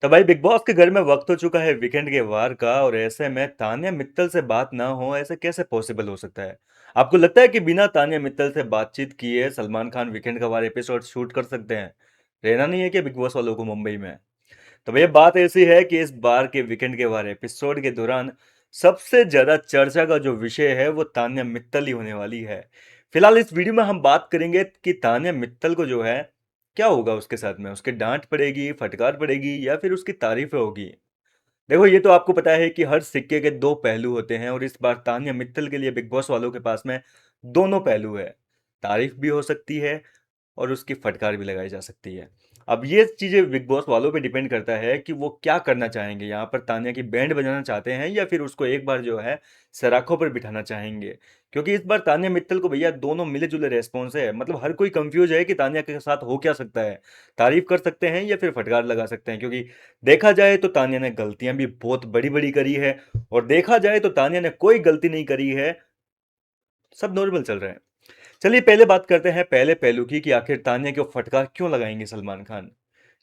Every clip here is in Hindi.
तो भाई बिग बॉस के घर में वक्त हो चुका है वीकेंड के वार का। और ऐसे में तान्या मित्तल से बात ना हो, ऐसे कैसे पॉसिबल हो सकता है? आपको लगता है कि बिना तान्या मित्तल से बातचीत किए सलमान खान वीकेंड का वार एपिसोड शूट कर सकते हैं? रहना नहीं है कि बिग बॉस वालों को मुंबई में? तो भैया बात ऐसी है कि इस बार के वीकेंड के वार एपिसोड के दौरान सबसे ज्यादा चर्चा का जो विषय है वो तान्या मित्तल ही होने वाली है। फिलहाल इस वीडियो में हम बात करेंगे कि तान्या मित्तल को जो है क्या होगा उसके साथ में। उसके डांट पड़ेगी, फटकार पड़ेगी, या फिर उसकी तारीफें होगी? देखो, ये तो आपको पता है कि हर सिक्के के दो पहलू होते हैं, और इस बार तान्या मित्तल के लिए बिग बॉस वालों के पास में दोनों पहलू है। तारीफ भी हो सकती है और उसकी फटकार भी लगाई जा सकती है। अब ये चीजें बिग बॉस वालों पे डिपेंड करता है कि वो क्या करना चाहेंगे। यहाँ पर तान्या की बैंड बजाना चाहते हैं या फिर उसको एक बार जो है सराखों पर बिठाना चाहेंगे। क्योंकि इस बार तान्या मित्तल को भैया दोनों मिले जुले रेस्पॉन्स है। मतलब हर कोई कंफ्यूज है कि तान्या के साथ हो क्या सकता है। तारीफ कर सकते हैं या फिर फटकार लगा सकते हैं, क्योंकि देखा जाए तो तान्या ने गलतियां भी बहुत बड़ी बड़ी करी है, और देखा जाए तो तान्या ने कोई गलती नहीं करी है। सब नॉर्मल चल रहा है। चलिए पहले बात करते हैं पहले पहलू की कि आखिर तान्या को फटकार क्यों लगाएंगे सलमान खान।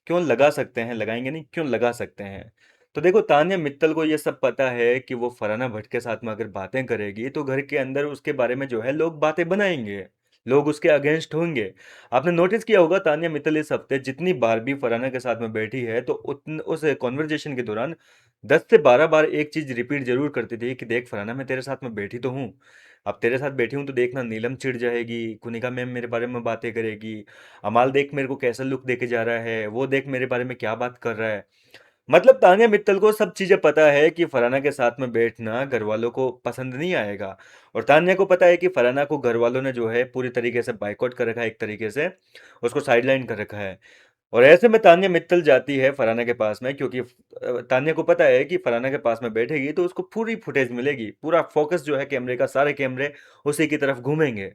क्यों लगा सकते हैं, लगाएंगे नहीं, क्यों लगा सकते हैं। तो देखो, तान्या मित्तल को ये सब पता है कि वो फरहाना भट्ट के साथ में अगर बातें करेगी तो घर के अंदर उसके बारे में जो है लोग बातें बनाएंगे, लोग उसके अगेंस्ट होंगे। आपने नोटिस किया होगा तान्या मित्तल इस हफ्ते जितनी बार भी फरहाना के साथ में बैठी है तो उतन उस कॉन्वर्जेशन के दौरान 10 से 12 बार एक चीज रिपीट जरूर करती थी कि देख फरहाना, मैं तेरे साथ में बैठी तो हूँ, अब तेरे साथ बैठी हूँ तो देखना नीलम चिढ़ जाएगी, कुनिका मैम मेरे बारे में बातें करेगी, अमाल देख मेरे को कैसा लुक देके जा रहा है, वो देख मेरे बारे में क्या बात कर रहा है। मतलब तान्या मित्तल को सब चीजें पता है कि फरहाना के साथ में बैठना घर वालों को पसंद नहीं आएगा। और तान्या को पता है कि फरहाना को घर वालों ने जो है पूरी तरीके से बाइकआउट कर रखा है, एक तरीके से उसको साइडलाइन कर रखा है। और ऐसे में तान्या मित्तल जाती है फरहाना के पास में, क्योंकि तान्या को पता है कि फरहाना के पास में बैठेगी तो उसको पूरी फुटेज मिलेगी, पूरा फोकस जो है कैमरे का, सारे कैमरे उसी की तरफ घूमेंगे।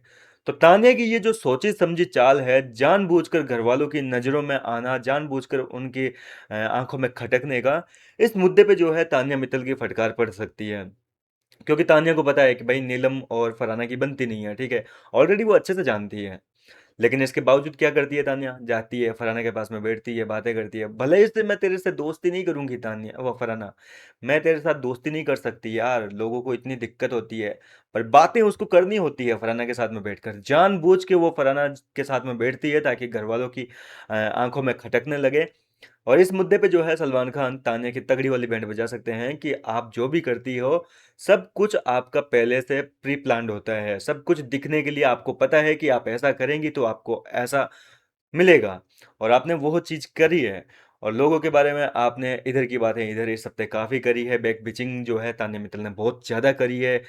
तो तान्या की ये जो सोची समझी चाल है, जानबूझकर घर वालों की नजरों में आना, जानबूझकर उनकी आंखों में खटकने का, इस मुद्दे पे जो है तान्या मित्तल की फटकार पड़ सकती है। क्योंकि तान्या को पता है कि भाई नीलम और फरहाना की बनती नहीं है, ठीक है, ऑलरेडी वो अच्छे से जानती है। लेकिन इसके बावजूद क्या करती है तान्या, जाती है फरहाना के पास में बैठती है, बातें करती है। भले ही इससे मैं तेरे से दोस्ती नहीं करूंगी तान्या, वो फरहाना, मैं तेरे साथ दोस्ती नहीं कर सकती यार, लोगों को इतनी दिक्कत होती है, पर बातें उसको करनी होती है फरहाना के साथ में बैठकर। जानबूझ के वो फरहाना के साथ में बैठती है ताकि घर वालों की आंखों में खटकने लगे। और इस मुद्दे पे जो है सलमान खान तान्या की तगड़ी वाली बैंड बजा सकते हैं कि आप जो भी करती हो, सब कुछ आपका पहले से प्री प्लान्ड होता है, सब कुछ दिखने के लिए आपको पता है कि आप ऐसा करेंगी तो आपको ऐसा मिलेगा, और आपने वो चीज करी है। और लोगों के बारे में आपने इधर की बातें इधर इस हफ्ते काफी करी है, बैक बिचिंग जो है तान्या मित्तल ने बहुत ज्यादा करी है।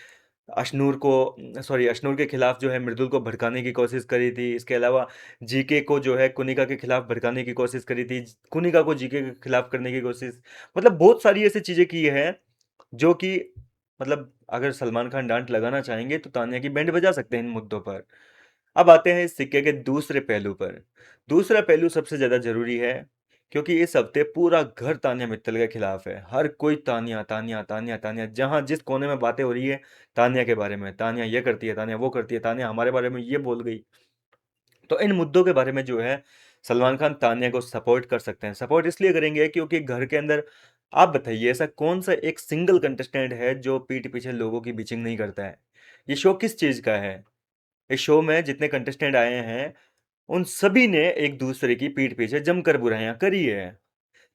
अशनूर को, सॉरी, अशनूर के खिलाफ जो है मृदुल को भड़काने की कोशिश करी थी। इसके अलावा जीके को जो है कुनिका के खिलाफ भड़काने की कोशिश करी थी, कुनिका को जीके के खिलाफ करने की कोशिश। मतलब बहुत सारी ऐसी चीजें की है जो कि, मतलब अगर सलमान खान डांट लगाना चाहेंगे तो तान्या की बैंड बजा सकते हैं इन मुद्दों पर। अब आते हैं इस सिक्के के दूसरे पहलू पर। दूसरा पहलू सबसे ज्यादा जरूरी है, क्योंकि इस हफ्ते पूरा घर तान्या मित्तल के खिलाफ है। हर कोई तान्या तान्या तान्या तान्या, जहां जिस कोने में बातें हो रही है तान्या के बारे में, तान्या ये करती है, तान्या वो करती है, तान्या हमारे बारे में ये बोल गई। तो इन मुद्दों के बारे में जो है सलमान खान तान्या को सपोर्ट कर सकते हैं। सपोर्ट इसलिए करेंगे क्योंकि घर के अंदर, आप बताइए ऐसा कौन सा एक सिंगल कंटेस्टेंट है जो पीठ पीछे लोगों की बिचिंग नहीं करता है? ये शो किस चीज का है? इस शो में जितने कंटेस्टेंट आए हैं उन सभी ने एक दूसरे की पीठ पीछे जमकर बुराइयां करी है।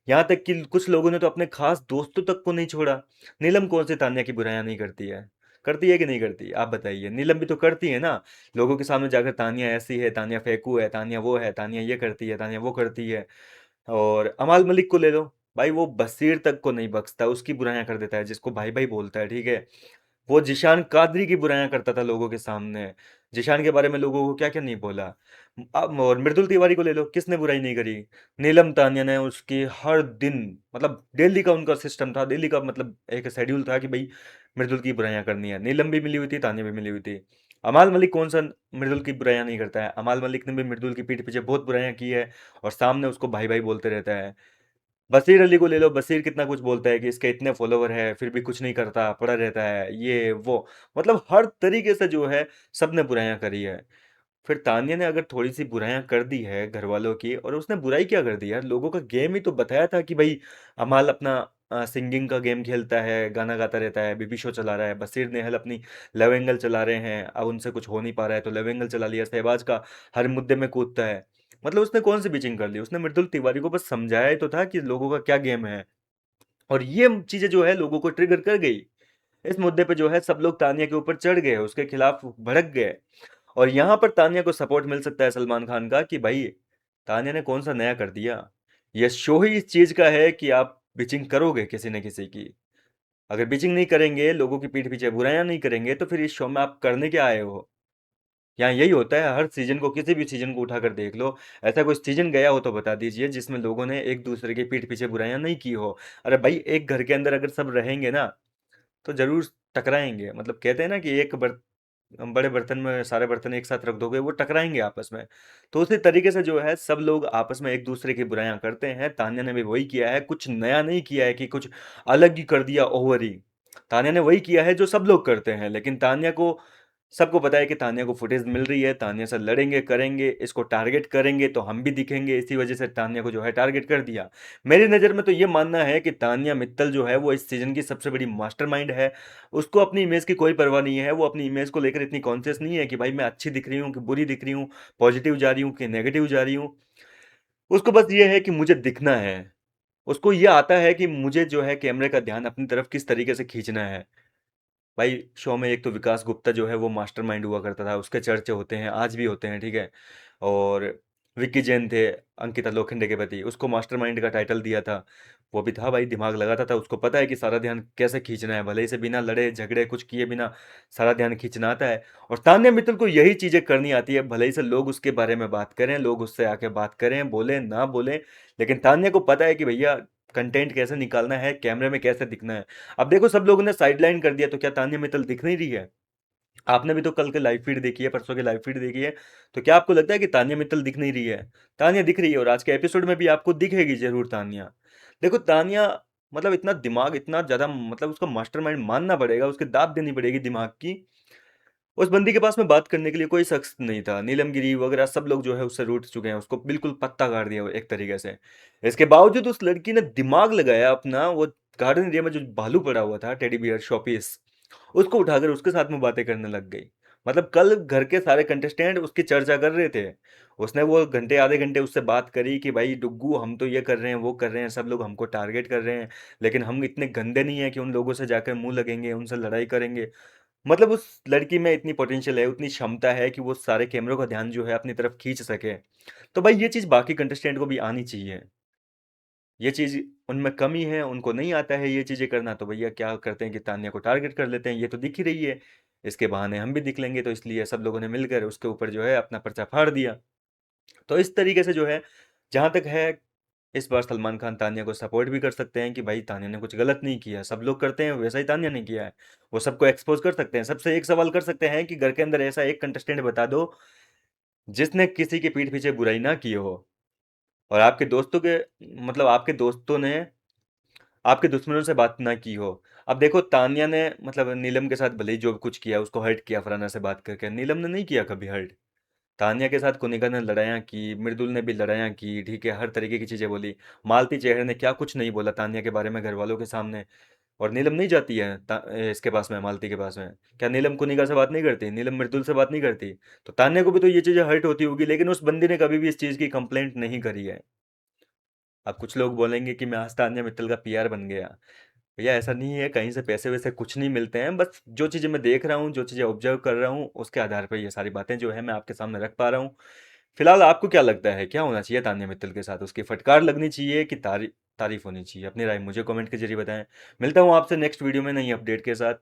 यहाँ तक कि कुछ लोगों ने तो अपने खास दोस्तों तक को नहीं छोड़ा। नीलम कौन से तान्या की बुराइयां नहीं करती है? करती है कि नहीं करती, आप बताइए। नीलम भी तो करती है ना, लोगों के सामने जाकर तान्या ऐसी है, तान्या फेंकू है, तान्या वो है, तान्या ये करती है, तान्या वो करती है। और अमाल मलिक को ले लो, भाई वो बसीर तक को नहीं बख्शता, उसकी बुराइयां कर देता है, जिसको भाई भाई बोलता है, ठीक है। वो जिशान कादरी की बुराइयां करता था लोगों के सामने, जिशान के बारे में लोगों को क्या क्या नहीं बोला। अब और मृदुल तिवारी को ले लो, किसने बुराई नहीं करी? नीलम तान्या ने उसकी हर दिन, मतलब डेली का उनका सिस्टम था, डेली का मतलब एक शेड्यूल था कि भाई मृदुल की बुराइयां करनी है। नीलम भी मिली हुई थी, तान्या भी मिली हुई थी। अमाल मलिक कौन सा मृदुल की बुराइयां नहीं करता है? अमाल मलिक ने भी मृदुल की पीठ पीछे बहुत बुराइयां की है, और सामने उसको भाई भाई बोलते रहता है। बशीर अली को ले लो, बशीर कितना कुछ बोलता है कि इसके इतने फॉलोवर है फिर भी कुछ नहीं करता, पड़ा रहता है, ये वो। मतलब हर तरीके से जो है सबने बुराइयां करी है। फिर तान्या ने अगर थोड़ी-सी बुराइयाँ कर दी है घरवालों की, और उसने बुराई क्या कर दी यार? लोगों का गेम ही तो बताया था कि भाई अमाल अपना सिंगिंग का गेम खेलता है, गाना गाता रहता है, बेबी शो चला रहा है, बशीर नेहल अपनी लव एंगल चला रहे हैं, अब उनसे कुछ हो नहीं पा रहा है तो लव एंगल चला लिया, शहबाज का हर मुद्दे में कूदता है। मतलब उसने कौन-सी पिचिंग कर ली? उसने मृदुल तिवारी को बस समझाया ही तो था कि लोगों का क्या गेम है, और ये चीज़ें जो है लोगों को ट्रिगर कर गई। इस मुद्दे पे जो है सब लोग तान्या के ऊपर चढ़ गए, उसके खिलाफ भड़क गए। और यहाँ पर तान्या को सपोर्ट मिल सकता है सलमान खान का कि भाई तान्या ने कौन सा नया कर दिया। ये शो ही इस चीज का है कि आप बिचिंग करोगे किसी न किसी की। अगर बिचिंग नहीं करेंगे, लोगों की पीठ पीछे बुराइयां नहीं करेंगे, तो फिर इस शो में आप करने क्या आए हो? यहाँ यही होता है, हर सीजन को, किसी भी सीजन को उठाकर देख लो। ऐसा कोई सीजन गया हो तो बता दीजिए जिसमें लोगों ने एक दूसरे की पीठ पीछे बुराइयां नहीं की हो। अरे भाई, एक घर के अंदर अगर सब रहेंगे ना, तो जरूर टकराएंगे। मतलब कहते हैं ना कि एक बड़े बर्तन में सारे बर्तन एक साथ रख दोगे, वो टकराएंगे आपस में। तो उसी तरीके से जो है सब लोग आपस में एक दूसरे की बुराइयां करते हैं। तान्या ने भी वही किया है, कुछ नया नहीं किया है कि कुछ अलग ही कर दिया, ओवर ही। तान्या ने वही किया है जो सब लोग करते हैं, लेकिन तान्या को, सबको पता है कि तान्या को फुटेज मिल रही है, तान्या से लड़ेंगे करेंगे, इसको टारगेट करेंगे तो हम भी दिखेंगे, इसी वजह से तान्या को जो है टारगेट कर दिया। मेरी नज़र में तो ये मानना है कि तान्या मित्तल जो है वो इस सीजन की सबसे बड़ी मास्टरमाइंड है। उसको अपनी इमेज की कोई परवाह नहीं है, वो अपनी इमेज को लेकर इतनी कॉन्शियस नहीं है कि भाई मैं अच्छी दिख रही हूँ कि बुरी दिख रही हूँ, पॉजिटिव जा रही हूँ कि नेगेटिव जा रही हूँ। उसको बस ये है कि मुझे दिखना है। उसको ये आता है कि मुझे जो है कैमरे का ध्यान अपनी तरफ किस तरीके से खींचना है। भाई शो में एक तो विकास गुप्ता जो है वो मास्टरमाइंड हुआ करता था, उसके चर्चे होते हैं, आज भी होते हैं, ठीक है। और विक्की जैन थे, अंकिता लोखंडे के पति, उसको मास्टरमाइंड का टाइटल दिया था। वो भी था भाई, दिमाग लगाता था, उसको पता है कि सारा ध्यान कैसे खींचना है, भले ही से बिना लड़े झगड़े कुछ किए बिना सारा ध्यान खींचना आता है। और तान्या मित्तल को यही चीजें करनी आती है, भले ही से लोग उसके बारे में बात करें, लोग उससे आके बात करें, बोले ना बोले, लेकिन तान्या को पता है कि भैया कंटेंट कैसे निकालना है, कैमरे में कैसे दिखना है। अब देखो सब लोगों ने साइडलाइन कर दिया, तो क्या तान्या मित्तल दिख नहीं रही है? आपने भी तो कल के लाइव फीड देखी है, परसों की लाइव फीड देखी है, तो क्या आपको लगता है कि तान्या मित्तल दिख नहीं रही है? तान्या दिख रही है, और आज के एपिसोड में भी आपको दिखेगी जरूर तान्या। देखो तान्या, मतलब इतना दिमाग, इतना ज्यादा, मतलब उसका मास्टरमाइंड मानना पड़ेगा, उसके दाद देनी पड़ेगी दिमाग की। उस बंदी के पास में बात करने के लिए कोई शख्स नहीं था, नीलमगिरी वगैरह सब लोग जो है उससे रूठ चुके हैं, उसको बिल्कुल पत्ता काट दिया एक तरीके से। इसके बावजूद उस लड़की ने दिमाग लगाया अपना, वो गार्डन एरिया में जो भालू पड़ा हुआ था, टेडी बियर शोपीस, उसको उठाकर उसके साथ में बातें करने लग गई। मतलब कल घर के सारे कंटेस्टेंट उसकी चर्चा कर रहे थे, उसने वो घंटे आधे घंटे उससे बात करी कि भाई डुग्गू, हम तो ये कर रहे हैं वो कर रहे हैं, सब लोग हमको टारगेट कर रहे हैं, लेकिन हम इतने गंदे नहीं है कि उन लोगों से जाकर मुंह लगेंगे, उनसे लड़ाई करेंगे। मतलब उस लड़की में इतनी पोटेंशियल है, उतनी क्षमता है कि वो सारे कैमरों का ध्यान जो है अपनी तरफ खींच सके। तो भाई ये चीज़ बाकी कंटेस्टेंट को भी आनी चाहिए। ये चीज़ उनमें कमी है, उनको नहीं आता है ये चीज़ें करना, तो भैया क्या करते हैं कि तान्या को टारगेट कर लेते हैं, ये तो दिख ही रही है, इसके बहाने हम भी दिख लेंगे, तो इसलिए सब लोगों ने मिलकर उसके ऊपर जो है अपना पर्चा फाड़ दिया। तो इस तरीके से जो है, जहाँ तक है, इस बार सलमान खान तान्या को सपोर्ट भी कर सकते हैं कि भाई तान्या ने कुछ गलत नहीं किया, सब लोग करते हैं वैसा ही तान्या ने किया है। वो सबको एक्सपोज कर सकते हैं, सबसे एक सवाल कर सकते हैं कि घर के अंदर ऐसा एक कंटेस्टेंट बता दो जिसने किसी की पीठ पीछे बुराई ना की हो, और आपके दोस्तों के, मतलब आपके दोस्तों ने आपके दुश्मनों से बात ना की हो। अब देखो तान्या ने, मतलब नीलम के साथ भले ही जो कुछ किया उसको हर्ट किया फराना से बात करके, नीलम ने नहीं किया कभी हर्ट। तान्या के साथ कुनिका ने लड़ाइयाँ की, मृदुल ने भी लड़ाइयाँ की, ठीक है, हर तरीके की चीज़ें बोली। मालती चेहरे ने क्या कुछ नहीं बोला तान्या के बारे में घर वालों के सामने। और नीलम नहीं जाती है इसके पास में, मालती के पास में। क्या नीलम कुनिका से बात नहीं करती? नीलम मृदुल से बात नहीं करती? तो तान्या को भी तो ये चीज़ें हर्ट होती होगी, लेकिन उस बंदी ने कभी भी इस चीज़ की कंप्लेंट नहीं करी है। अब कुछ लोग बोलेंगे कि मैं आज तान्या मित्तल का पीआर बन गया। भैया ऐसा नहीं है, कहीं से पैसे वैसे कुछ नहीं मिलते हैं, बस जो चीज़ें मैं देख रहा हूँ, जो चीज़ें ऑब्जर्व कर रहा हूँ, उसके आधार पर ये सारी बातें जो है मैं आपके सामने रख पा रहा हूँ। फिलहाल आपको क्या लगता है, क्या होना चाहिए तान्या मित्तल के साथ? उसकी फटकार लगनी चाहिए कि तारीफ होनी चाहिए? अपनी राय मुझे कमेंट के जरिए बताएं। मिलता हूँ आपसे नेक्स्ट वीडियो में नई अपडेट के साथ।